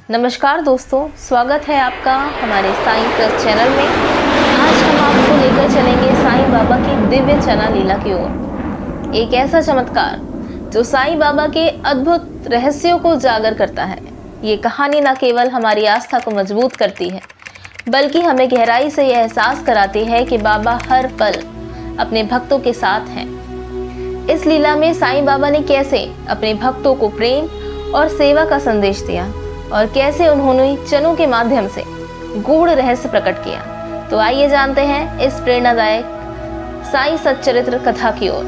नमस्कार दोस्तों, स्वागत है आपका हमारे साईं ट्रस्ट चैनल में। आज हम आपको लेकर चलेंगे साईं बाबा की दिव्य चना लीला की ओर। एक ऐसा चमत्कार जो साईं बाबा के अद्भुत रहस्यों को उजागर करता है। ये कहानी न केवल हमारी आस्था को मजबूत करती है, बल्कि हमें गहराई से यह एहसास कराती है कि बाबा हर पल अपने भक्तों के साथ हैं। इस लीला में साईं बाबा ने कैसे अपने भक्तों को प्रेम और सेवा का संदेश दिया और कैसे उन्होंने चनों के माध्यम से गूढ़ रहस्य प्रकट किया। तो आइए जानते हैं इस प्रेरणादायक साईं सच्चरित्र कथा की ओर।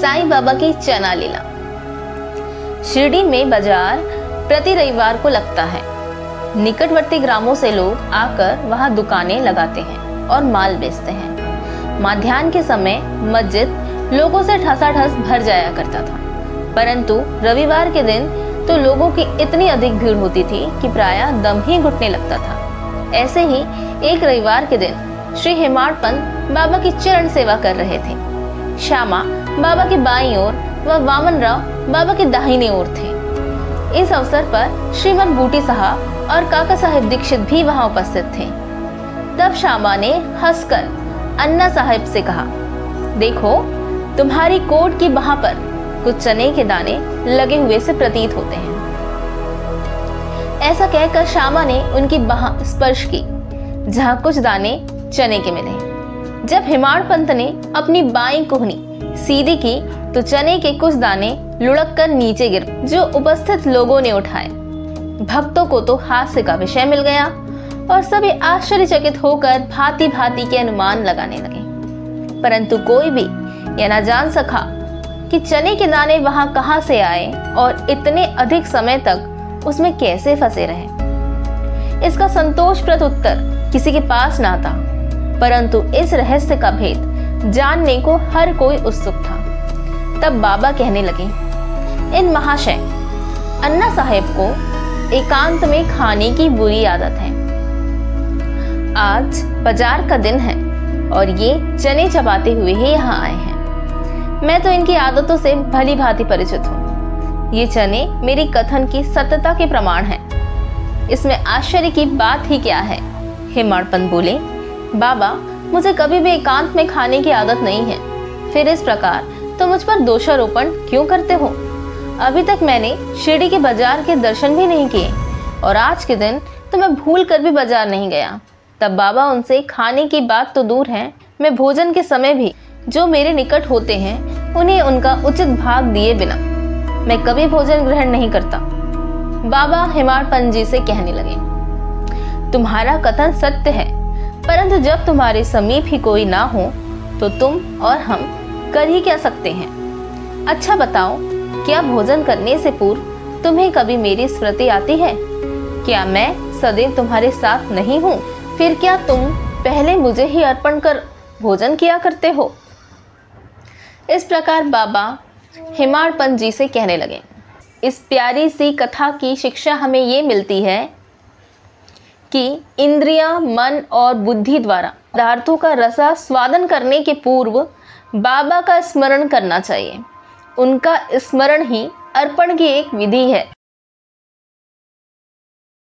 साईं बाबा की चना लीला। शिरडी में बाजार प्रति रविवार को लगता है। निकटवर्ती ग्रामों से लोग आकर वहां दुकानें लगाते हैं और माल बेचते हैं। मध्याह्न के समय मस्जिद लोगों से ठसाठस भर जाया करता था, परंतु रविवार के दिन तो लोगों की इतनी अधिक भीड़ होती थी कि प्रायः दम ही घुटने लगता था। ऐसे ही एक रविवार के दिन श्री हेमाड़ पंत बाबा की चरण सेवा कर रहे थे। श्यामा बाबा की बाईं ओर व वामन राव बाबा की दाहिनी ओर थे। इस अवसर पर श्रीमन बूटी साहब और काका साहेब दीक्षित भी वहां उपस्थित थे। तब श्यामा ने हंसकर अन्ना साहेब से कहा, देखो तुम्हारी कोट की बाह पर कुछ चने के दाने लगे हुए से प्रतीत होते हैं। ऐसा कहकर श्यामा ने उनकी बाह स्पर्श की, जहां कुछ दाने चने के मिले। जब हेमाड़ पंत ने अपनी बाईं कोहनी सीधी की तो चने के कुछ दाने लुढ़क कर नीचे गिर, जो उपस्थित लोगों ने उठाए। भक्तों को तो हास्य का विषय मिल गया और सभी आश्चर्यचकित होकर भांति भांति के अनुमान लगाने लगे, परंतु कोई भी यह न जान सका कि चने के दाने वहां कहां से आए और इतने अधिक समय तक उसमें कैसे फंसे रहे। इसका संतोषप्रद उत्तर किसी के पास ना था, परंतु इस रहस्य का भेद जानने को हर कोई उत्सुक था। तब बाबा कहने लगे, इन महाशय अन्ना साहेब को एकांत में खाने की बुरी आदत है। आज बाजार का दिन है और ये चने चबाते हुए ही यहाँ आए हैं। मैं तो इनकी आदतों से भली भांति परिचित हूँ। ये चने मेरी कथन की सत्यता के प्रमाण हैं। इसमें आश्चर्य की बात ही क्या है। हेमाड़ पंत बोले, बाबा मुझे कभी भी एकांत में खाने की आदत नहीं है, फिर इस प्रकार तो मुझ पर दोषारोपण क्यों करते हो? अभी तक मैंने शिरडी के बाजार के दर्शन भी नहीं किए और आज के दिन तो मैं भूल कर भी बाजार नहीं गया। तब बाबा उनसे खाने की बात तो दूर है, मैं भोजन के समय भी जो मेरे निकट होते हैं उन्हें उनका उचित भाग दिए बिना मैं कभी भोजन ग्रहण नहीं करता। बाबा हेमाड़ पंत जी से कहने लगे, तुम्हारा कथन सत्य है, परंतु जब तुम्हारे समीप ही कोई ना हो तो तुम और हम कर ही क्या सकते हैं। अच्छा बताओ, क्या भोजन करने से पूर्व तुम्हें कभी मेरी स्मृति आती है? क्या मैं सदैव तुम्हारे साथ नहीं हूँ? फिर क्या तुम पहले मुझे ही अर्पण कर भोजन किया करते हो? इस प्रकार बाबा हेमाड़ पंत जी से कहने लगे। इस प्यारी सी कथा की शिक्षा हमें ये मिलती है कि इंद्रियां, मन और बुद्धि द्वारा पदार्थों का रसास्वादन करने के पूर्व बाबा का स्मरण करना चाहिए। उनका स्मरण ही अर्पण की एक विधि है।